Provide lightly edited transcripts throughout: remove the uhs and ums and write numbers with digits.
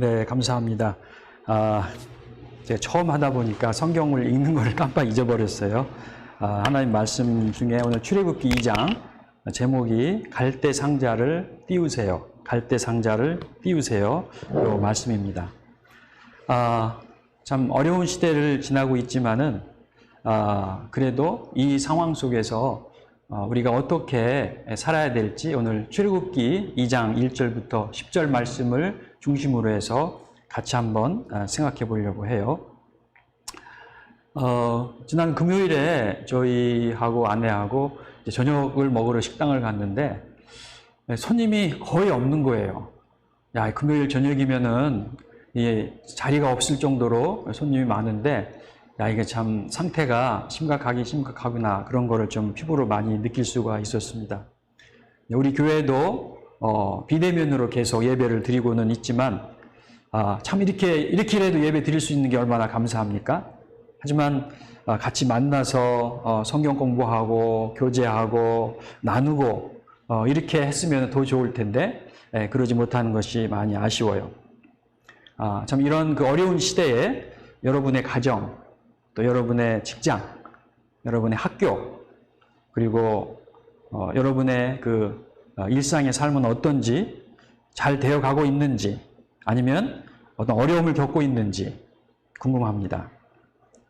네, 감사합니다. 제가 처음 하다 보니까 성경을 읽는 걸 깜빡 잊어버렸어요. 하나님 말씀 중에 오늘 출애굽기 2장 제목이 갈대 상자를 띄우세요. 갈대 상자를 띄우세요. 이 말씀입니다. 참 어려운 시대를 지나고 있지만은 그래도 이 상황 속에서 우리가 어떻게 살아야 될지 오늘 출애굽기 2장 1절부터 10절 말씀을 중심으로 해서 같이 한번 생각해 보려고 해요. 지난 금요일에 저희하고 아내하고 저녁을 먹으러 식당을 갔는데 손님이 거의 없는 거예요. 야, 금요일 저녁이면은 자리가 없을 정도로 손님이 많은데 야, 이게 참 상태가 심각하구나 그런 거를 좀 피부로 많이 느낄 수가 있었습니다. 우리 교회도 비대면으로 계속 예배를 드리고는 있지만 참 이렇게라도 예배 드릴 수 있는 게 얼마나 감사합니까? 하지만 같이 만나서 성경 공부하고 교제하고 나누고 이렇게 했으면 더 좋을 텐데 그러지 못하는 것이 많이 아쉬워요. 참 이런 그 어려운 시대에 여러분의 가정, 또 여러분의 직장, 여러분의 학교, 그리고 여러분의 그 일상의 삶은 어떤지, 잘 되어가고 있는지, 아니면 어떤 어려움을 겪고 있는지 궁금합니다.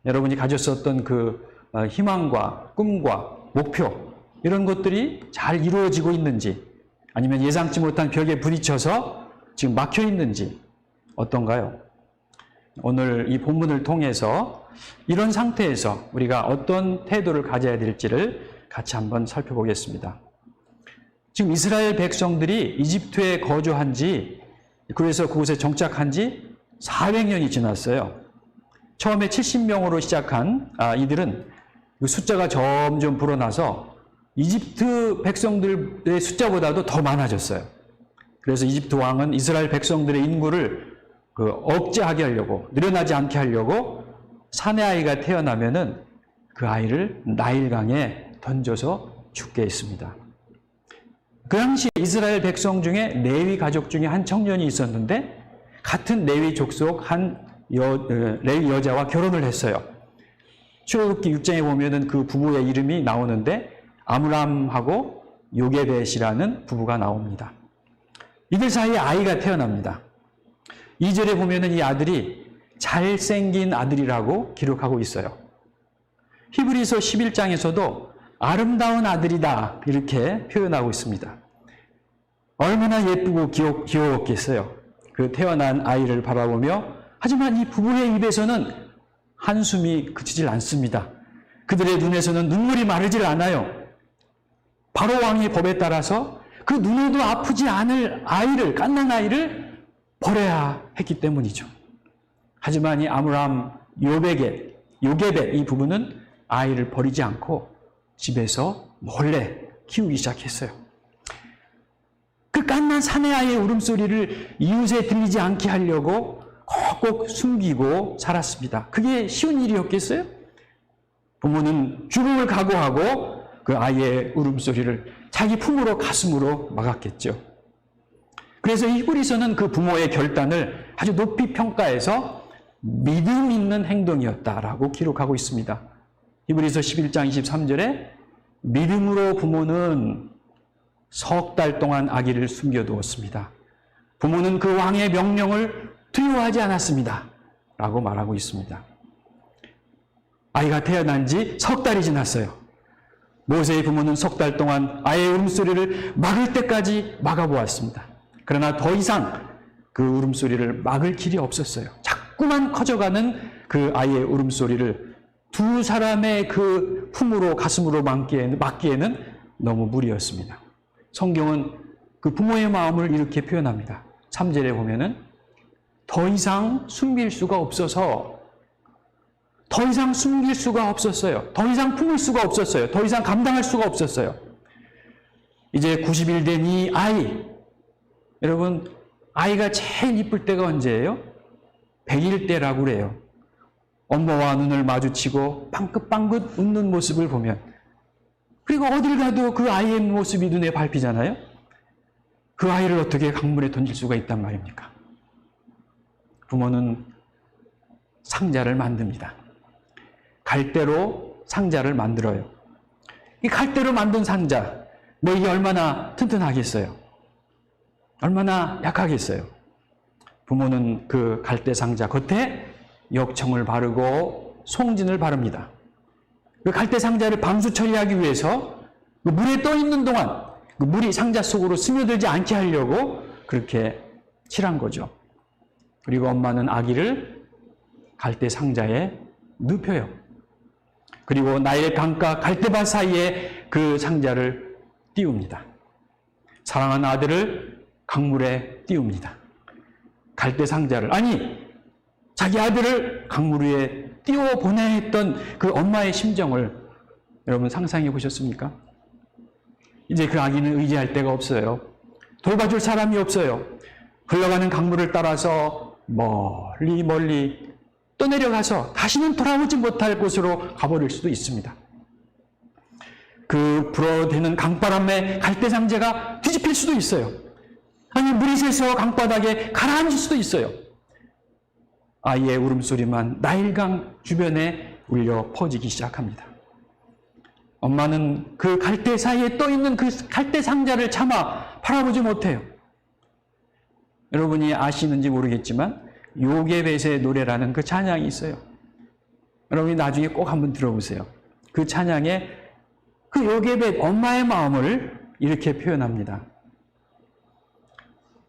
여러분이 가졌었던 그 희망과 꿈과 목표, 이런 것들이 잘 이루어지고 있는지, 아니면 예상치 못한 벽에 부딪혀서 지금 막혀 있는지 어떤가요? 오늘 이 본문을 통해서 이런 상태에서 우리가 어떤 태도를 가져야 될지를 같이 한번 살펴보겠습니다. 지금 이스라엘 백성들이 이집트에 거주한 지, 그래서 그곳에 정착한 지 400년이 지났어요. 처음에 70명으로 시작한 이들은 그 숫자가 점점 불어나서 이집트 백성들의 숫자보다도 더 많아졌어요. 그래서 이집트 왕은 이스라엘 백성들의 인구를 억제하게 하려고, 늘어나지 않게 하려고 사내 아이가 태어나면은 그 아이를 나일강에 던져서 죽게 했습니다. 그 당시 이스라엘 백성 중에 레위 가족 중에 한 청년이 있었는데 같은 레위 족속 한 레위 여자와 결혼을 했어요. 출애굽기 6장에 보면은 그 부부의 이름이 나오는데 아므람하고 요게벳이라는 부부가 나옵니다. 이들 사이에 아이가 태어납니다. 2절에 보면은 이 아들이 잘생긴 아들이라고 기록하고 있어요. 히브리서 11장에서도 아름다운 아들이다 이렇게 표현하고 있습니다. 얼마나 예쁘고 귀여웠겠어요. 그 태어난 아이를 바라보며, 하지만 이 부부의 입에서는 한숨이 그치질 않습니다. 그들의 눈에서는 눈물이 마르질 않아요. 바로 왕의 법에 따라서 그 눈에도 아프지 않을 아이를, 갓난 아이를 버려야 했기 때문이죠. 하지만 이 아므람, 요게벳 이 부부는 아이를 버리지 않고 집에서 몰래 키우기 시작했어요. 그 갓난 사내 아이의 울음소리를 이웃에 들리지 않게 하려고 꼭 숨기고 살았습니다. 그게 쉬운 일이었겠어요? 부모는 죽음을 각오하고 그 아이의 울음소리를 자기 품으로, 가슴으로 막았겠죠. 그래서 히브리서는 그 부모의 결단을 아주 높이 평가해서 믿음 있는 행동이었다라고 기록하고 있습니다. 히브리서 11장 23절에 믿음으로 부모는 석 달 동안 아기를 숨겨두었습니다. 부모는 그 왕의 명령을 두려워하지 않았습니다. 라고 말하고 있습니다. 아이가 태어난 지 석 달이 지났어요. 모세의 부모는 석 달 동안 아이의 울음소리를 막을 때까지 막아보았습니다. 그러나 더 이상 그 울음소리를 막을 길이 없었어요. 자꾸만 커져가는 그 아이의 울음소리를 두 사람의 그 품으로, 가슴으로 막기에는 너무 무리였습니다. 성경은 그 부모의 마음을 이렇게 표현합니다. 3절에 보면은 더 이상 숨길 수가 없어서, 더 이상 숨길 수가 없었어요. 더 이상 품을 수가 없었어요. 더 이상 감당할 수가 없었어요. 이제 90일 된 이 아이, 여러분, 아이가 제일 이쁠 때가 언제예요? 100일 때라고 그래요. 엄마와 눈을 마주치고 빵긋빵긋 웃는 모습을 보면, 그리고 어딜 가도 그 아이의 모습이 눈에 밟히잖아요. 그 아이를 어떻게 강물에 던질 수가 있단 말입니까? 부모는 상자를 만듭니다. 갈대로 상자를 만들어요. 이 갈대로 만든 상자, 뭐 이게 얼마나 튼튼하겠어요? 얼마나 약하겠어요? 부모는 그 갈대 상자 겉에 역청을 바르고 송진을 바릅니다. 그 갈대 상자를 방수 처리하기 위해서 그 물에 떠 있는 동안 그 물이 상자 속으로 스며들지 않게 하려고 그렇게 칠한 거죠. 그리고 엄마는 아기를 갈대 상자에 눕혀요. 그리고 나일 강가 갈대밭 사이에 그 상자를 띄웁니다. 사랑하는 아들을 강물에 띄웁니다. 갈대 상자를, 아니 자기 아들을 강물 위에 띄워 보내야 했던 그 엄마의 심정을 여러분 상상해 보셨습니까? 이제 그 아기는 의지할 데가 없어요. 돌봐줄 사람이 없어요. 흘러가는 강물을 따라서 멀리 멀리 떠내려가서 다시는 돌아오지 못할 곳으로 가버릴 수도 있습니다. 그 불어대는 강바람에 갈대 상자가 뒤집힐 수도 있어요. 아니 물이 새서 강바닥에 가라앉을 수도 있어요. 아이의 울음소리만 나일강 주변에 울려 퍼지기 시작합니다. 엄마는 그 갈대 사이에 떠있는 그 갈대 상자를 차마 바라보지 못해요. 여러분이 아시는지 모르겠지만 요게벳의 노래라는 그 찬양이 있어요. 여러분이 나중에 꼭 한번 들어보세요. 그 찬양에 그 요게벳 엄마의 마음을 이렇게 표현합니다.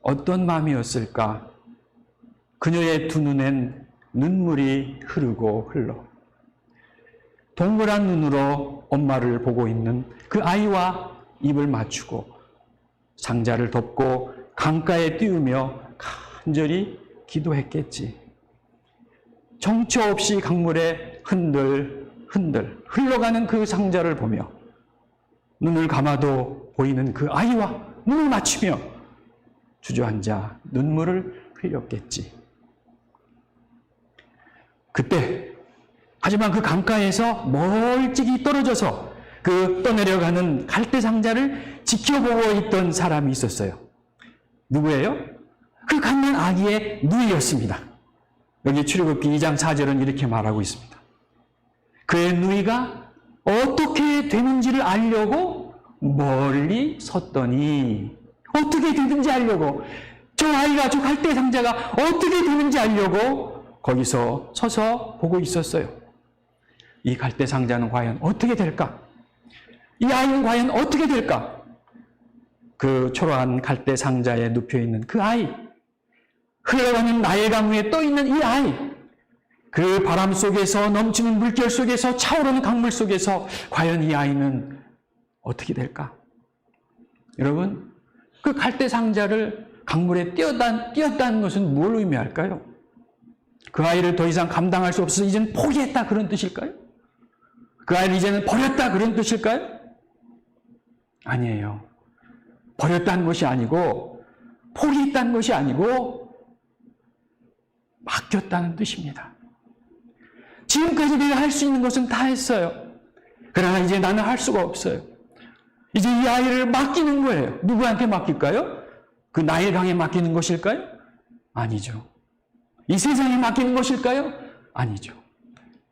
어떤 마음이었을까? 그녀의 두 눈엔 눈물이 흐르고 흘러. 동그란 눈으로 엄마를 보고 있는 그 아이와 입을 맞추고 상자를 덮고 강가에 띄우며 간절히 기도했겠지. 정처 없이 강물에 흔들흔들 흘러가는 그 상자를 보며 눈을 감아도 보이는 그 아이와 눈을 맞추며 주저앉아 눈물을 흘렸겠지. 그때 하지만 그 강가에서 멀찍이 떨어져서 그 떠내려가는 갈대 상자를 지켜보고 있던 사람이 있었어요. 누구예요? 그 갓난 아기의 누이였습니다. 여기 출애굽기 2장 4절은 이렇게 말하고 있습니다. 그의 누이가 어떻게 되는지를 알려고 멀리 섰더니, 어떻게 되는지 알려고, 저 아이가, 저 갈대 상자가 어떻게 되는지 알려고 거기서 서서 보고 있었어요. 이 갈대 상자는 과연 어떻게 될까? 이 아이는 과연 어떻게 될까? 그 초라한 갈대 상자에 눕혀있는 그 아이, 흘러가는 나일강 위에 떠있는 이 아이, 그 바람 속에서 넘치는 물결 속에서 차오르는 강물 속에서 과연 이 아이는 어떻게 될까? 여러분, 그 갈대 상자를 강물에 띄었다는 것은 뭘 의미할까요? 그 아이를 더 이상 감당할 수 없어서 이제는 포기했다 그런 뜻일까요? 그 아이를 이제는 버렸다 그런 뜻일까요? 아니에요. 버렸다는 것이 아니고 포기했다는 것이 아니고 맡겼다는 뜻입니다. 지금까지 내가 할 수 있는 것은 다 했어요. 그러나 이제 나는 할 수가 없어요. 이제 이 아이를 맡기는 거예요. 누구한테 맡길까요? 그 나일강에 맡기는 것일까요? 아니죠. 이 세상에 맡기는 것일까요? 아니죠.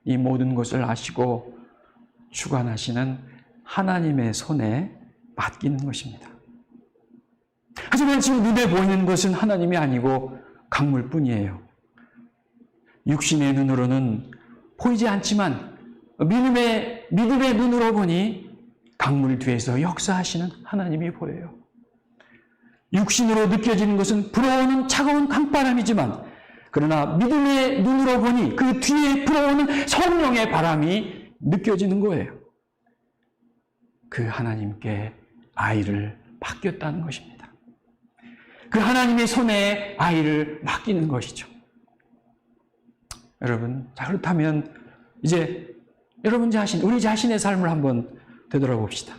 이 모든 것을 아시고 주관하시는 하나님의 손에 맡기는 것입니다. 하지만 지금 눈에 보이는 것은 하나님이 아니고 강물뿐이에요. 육신의 눈으로는 보이지 않지만 믿음의 눈으로 보니 강물 뒤에서 역사하시는 하나님이 보여요. 육신으로 느껴지는 것은 불어오는 차가운 강바람이지만 그러나 믿음의 눈으로 보니 그 뒤에 불어오는 성령의 바람이 느껴지는 거예요. 그 하나님께 아이를 맡겼다는 것입니다. 그 하나님의 손에 아이를 맡기는 것이죠. 여러분, 자, 그렇다면 이제 여러분 자신, 우리 자신의 삶을 한번 되돌아봅시다.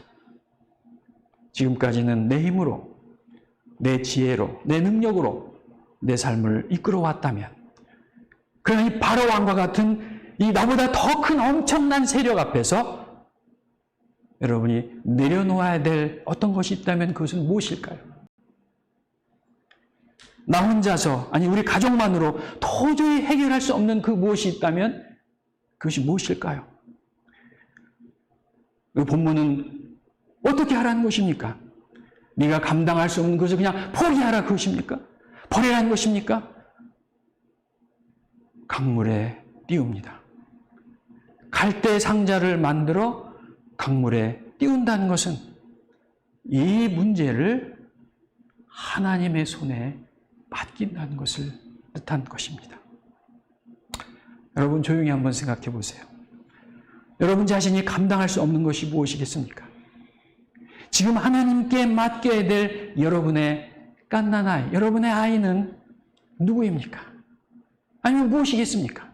지금까지는 내 힘으로, 내 지혜로, 내 능력으로 내 삶을 이끌어왔다면, 그러나 이 바로 왕과 같은 이 나보다 더 큰 엄청난 세력 앞에서 여러분이 내려놓아야 될 어떤 것이 있다면 그것은 무엇일까요? 나 혼자서, 아니 우리 가족만으로 도저히 해결할 수 없는 그 무엇이 있다면 그것이 무엇일까요? 이 본문은 어떻게 하라는 것입니까? 네가 감당할 수 없는 것을 그냥 포기하라 그것입니까? 버리라는 것입니까? 강물에 띄웁니다. 갈대 상자를 만들어 강물에 띄운다는 것은 이 문제를 하나님의 손에 맡긴다는 것을 뜻한 것입니다. 여러분 조용히 한번 생각해 보세요. 여러분 자신이 감당할 수 없는 것이 무엇이겠습니까? 지금 하나님께 맡겨야 될 여러분의 갓난아이, 여러분의 아이는 누구입니까? 아니면 무엇이겠습니까?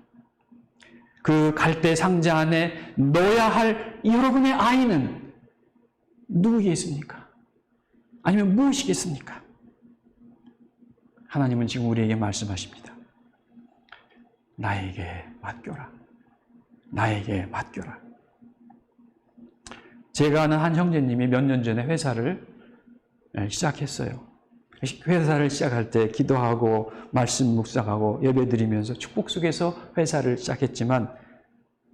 그 갈대 상자 안에 넣어야 할 여러분의 아이는 누구겠습니까? 아니면 무엇이겠습니까? 하나님은 지금 우리에게 말씀하십니다. 나에게 맡겨라. 나에게 맡겨라. 제가 아는 한 형제님이 몇 년 전에 회사를 시작했어요. 회사를 시작할 때 기도하고 말씀 묵상하고 예배드리면서 축복 속에서 회사를 시작했지만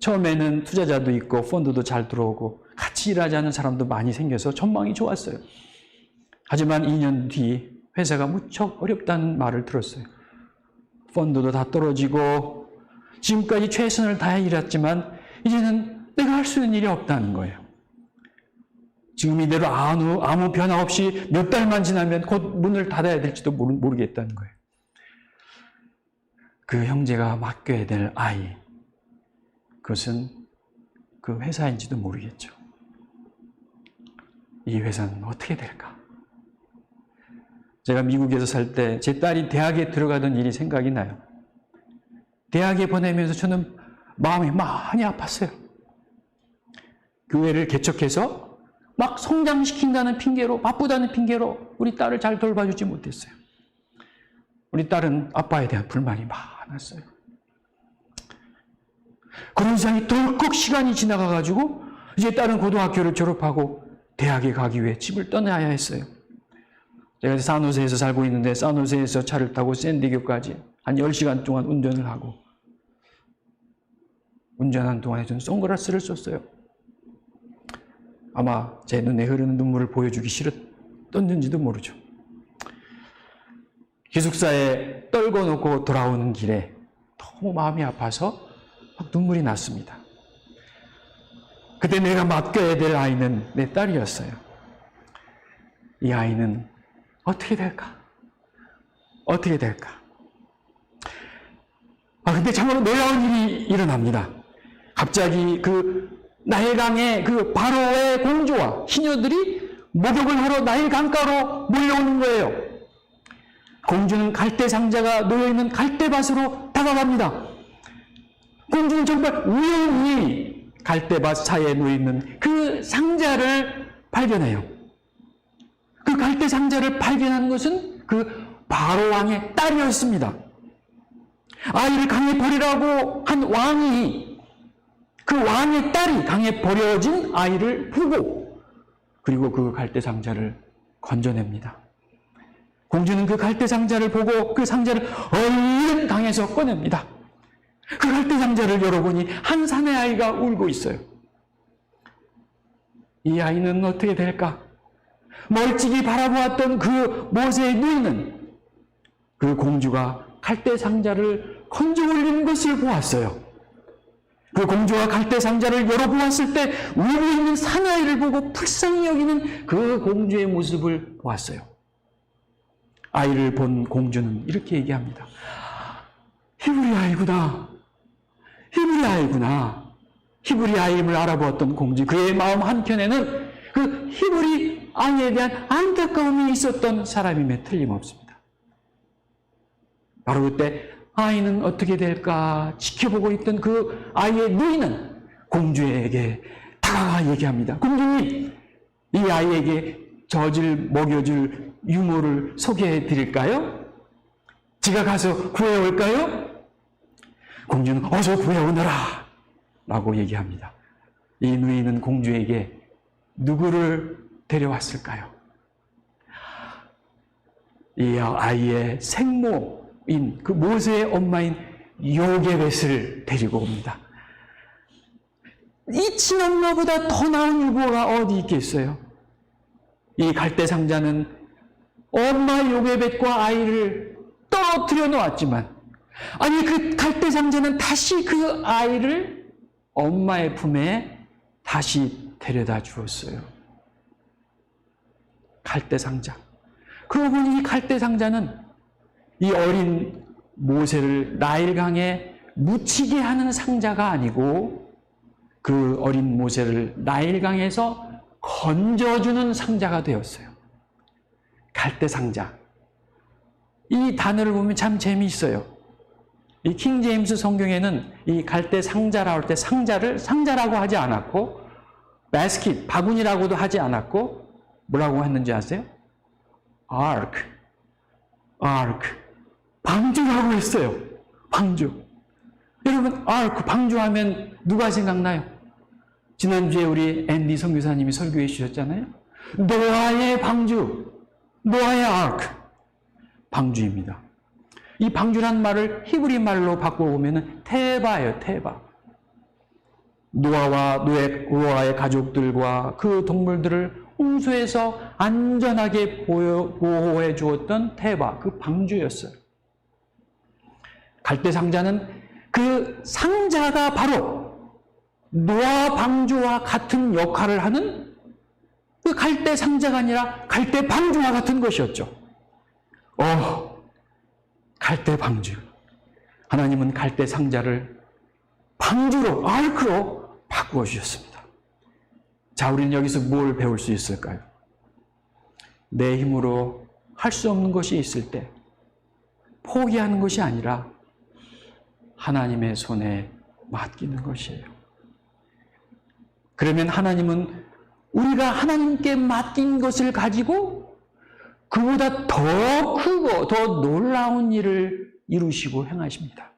처음에는 투자자도 있고 펀드도 잘 들어오고 같이 일하자는 사람도 많이 생겨서 전망이 좋았어요. 하지만 2년 뒤 회사가 무척 어렵다는 말을 들었어요. 펀드도 다 떨어지고 지금까지 최선을 다해 일했지만 이제는 내가 할 수 있는 일이 없다는 거예요. 지금 이대로 아무 변화 없이 몇 달만 지나면 곧 문을 닫아야 될지도 모르겠다는 거예요. 그 형제가 맡겨야 될 아이, 그것은 그 회사인지도 모르겠죠. 이 회사는 어떻게 될까? 제가 미국에서 살 때 제 딸이 대학에 들어가던 일이 생각이 나요. 대학에 보내면서 저는 마음이 많이 아팠어요. 교회를 개척해서 막 성장시킨다는 핑계로, 바쁘다는 핑계로 우리 딸을 잘 돌봐주지 못했어요. 우리 딸은 아빠에 대한 불만이 많았어요. 그런 사이 덜컥 시간이 지나가가지고 이제 딸은 고등학교를 졸업하고 대학에 가기 위해 집을 떠나야 했어요. 제가 산호세에서 살고 있는데 산호세에서 차를 타고 샌디에고까지 한 10시간 동안 운전을 하고 운전한 동안에 저는 선글라스를 썼어요. 아마 제 눈에 흐르는 눈물을 보여주기 싫었던지도 모르죠. 기숙사에 떨궈 놓고 돌아오는 길에 너무 마음이 아파서 막 눈물이 났습니다. 그때 내가 맡겨야 될 아이는 내 딸이었어요. 이 아이는 어떻게 될까? 어떻게 될까? 근데 참으로 놀라운 일이 일어납니다. 갑자기 그 나일강의 그 바로의 공주와 시녀들이 목욕을 하러 나일 강가로 몰려오는 거예요. 공주는 갈대 상자가 놓여있는 갈대밭으로 다가갑니다. 공주는 정말 우연히 갈대밭 사이에 놓여있는 그 상자를 발견해요. 그 갈대 상자를 발견한 것은 그 바로왕의 딸이었습니다. 아이를 강에 버리라고 한 왕이 그 왕의 딸이 강에 버려진 아이를 보고 그리고 그 갈대 상자를 건져냅니다. 공주는 그 갈대 상자를 보고 그 상자를 얼른 강에서 꺼냅니다. 그 갈대 상자를 열어보니 한 사내 아이가 울고 있어요. 이 아이는 어떻게 될까? 멀찍이 바라보았던 그 모세의 누이는 그 공주가 갈대 상자를 건져 올리는 것을 보았어요. 그 공주가 갈대 상자를 열어보았을 때 울고 있는 사나이를 보고 불쌍히 여기는 그 공주의 모습을 보았어요. 아이를 본 공주는 이렇게 얘기합니다. 히브리 아이구나. 히브리 아이구나. 히브리 아이임을 알아보았던 공주, 그의 마음 한켠에는 그 히브리 아이에 대한 안타까움이 있었던 사람임에 틀림없습니다. 바로 그때 아이는 어떻게 될까 지켜보고 있던 그 아이의 누이는 공주에게 다가가 얘기합니다. 공주님, 이 아이에게 먹여줄 유모를 소개해 드릴까요? 제가 가서 구해올까요? 공주는 어서 구해오너라 라고 얘기합니다. 이 누이는 공주에게 누구를 데려왔을까요? 이 아이의 생모인 그 모세의 엄마인 요게벳을 데리고 옵니다. 이 친엄마보다 더 나은 유고가 어디 있겠어요? 이 갈대상자는 엄마 요게벳과 아이를 떨어뜨려 놓았지만, 아니 그 갈대상자는 다시 그 아이를 엄마의 품에 다시 데려다 주었어요. 갈대상자. 그러고 보니 이 갈대상자는 이 어린 모세를 나일강에 묻히게 하는 상자가 아니고 그 어린 모세를 나일강에서 건져주는 상자가 되었어요. 갈대상자. 이 단어를 보면 참 재미있어요. 이 킹제임스 성경에는 이 갈대상자라고 할 때 상자를 상자라고 하지 않았고 바스킷, 바구니라고도 하지 않았고 뭐라고 했는지 아세요? ark, 방주라고 했어요. 방주. 여러분, ark, 방주하면 누가 생각나요? 지난주에 우리 앤디 선교사님이 설교해 주셨잖아요. 노아의 방주, 노아의 ark, 방주입니다. 이 방주란 말을 히브리 말로 바꿔보면 테바예요, 테바. 노아의 가족들과 그 동물들을 홍수에서 안전하게 보호해 주었던 테바, 그 방주였어요. 갈대상자는 그 상자가 바로 노아 방주와 같은 역할을 하는 그 갈대상자가 아니라 갈대방주와 같은 것이었죠. 갈대방주. 하나님은 갈대상자를 방주로, 아르크로 바꾸어 주셨습니다. 자, 우리는 여기서 뭘 배울 수 있을까요? 내 힘으로 할 수 없는 것이 있을 때 포기하는 것이 아니라 하나님의 손에 맡기는 것이에요. 그러면 하나님은 우리가 하나님께 맡긴 것을 가지고 그보다 더 크고 더 놀라운 일을 이루시고 행하십니다.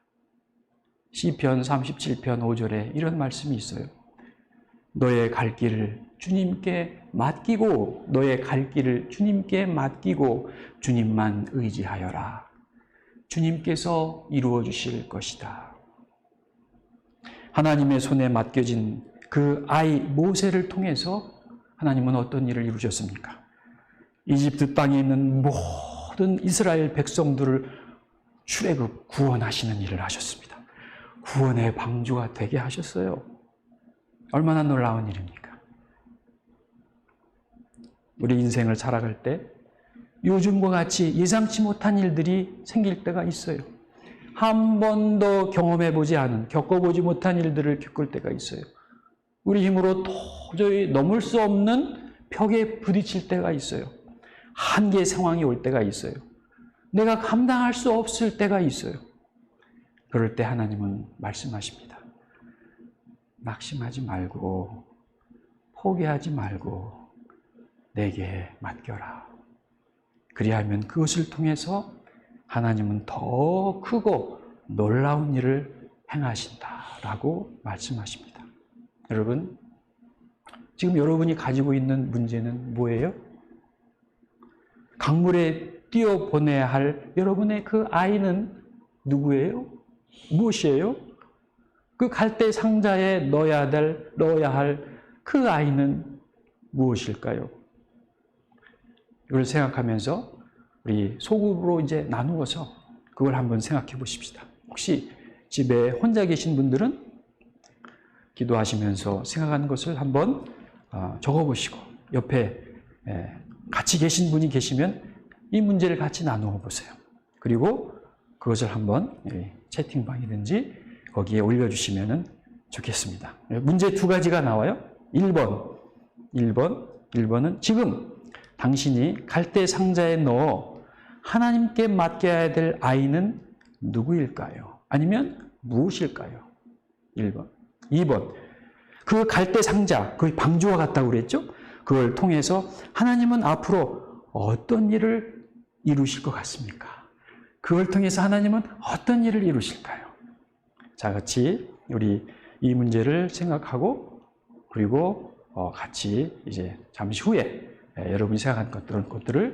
시편 37편 5절에 이런 말씀이 있어요. 너의 갈 길을 주님께 맡기고 너의 갈 길을 주님께 맡기고 주님만 의지하여라. 주님께서 이루어 주실 것이다. 하나님의 손에 맡겨진 그 아이 모세를 통해서 하나님은 어떤 일을 이루셨습니까? 이집트 땅에 있는 모든 이스라엘 백성들을 출애굽 구원하시는 일을 하셨습니다. 구원의 방주가 되게 하셨어요. 얼마나 놀라운 일입니까? 우리 인생을 살아갈 때 요즘과 같이 예상치 못한 일들이 생길 때가 있어요. 한 번도 경험해보지 않은, 겪어보지 못한 일들을 겪을 때가 있어요. 우리 힘으로 도저히 넘을 수 없는 벽에 부딪힐 때가 있어요. 한계 상황이 올 때가 있어요. 내가 감당할 수 없을 때가 있어요. 그럴 때 하나님은 말씀하십니다. 낙심하지 말고 포기하지 말고 내게 맡겨라. 그리하면 그것을 통해서 하나님은 더 크고 놀라운 일을 행하신다라고 말씀하십니다. 여러분, 지금 여러분이 가지고 있는 문제는 뭐예요? 강물에 뛰어보내야 할 여러분의 그 아이는 누구예요? 무엇이에요? 그 갈대 상자에 넣어야 할 그 아이는 무엇일까요? 이걸 생각하면서 우리 소급으로 이제 나누어서 그걸 한번 생각해 보십시다. 혹시 집에 혼자 계신 분들은 기도하시면서 생각하는 것을 한번 적어 보시고 옆에 같이 계신 분이 계시면 이 문제를 같이 나누어 보세요. 그리고 그것을 한번 채팅방이든지 거기에 올려주시면 좋겠습니다. 문제 두 가지가 나와요. 1번은 지금 당신이 갈대 상자에 넣어 하나님께 맡겨야 될 아이는 누구일까요? 아니면 무엇일까요? 1번. 2번. 그 갈대 상자, 그 방주와 같다고 그랬죠? 그걸 통해서 하나님은 앞으로 어떤 일을 이루실 것 같습니까? 그걸 통해서 하나님은 어떤 일을 이루실까요? 자, 같이 우리 이 문제를 생각하고 그리고 같이 이제 잠시 후에 여러분이 생각한 것들을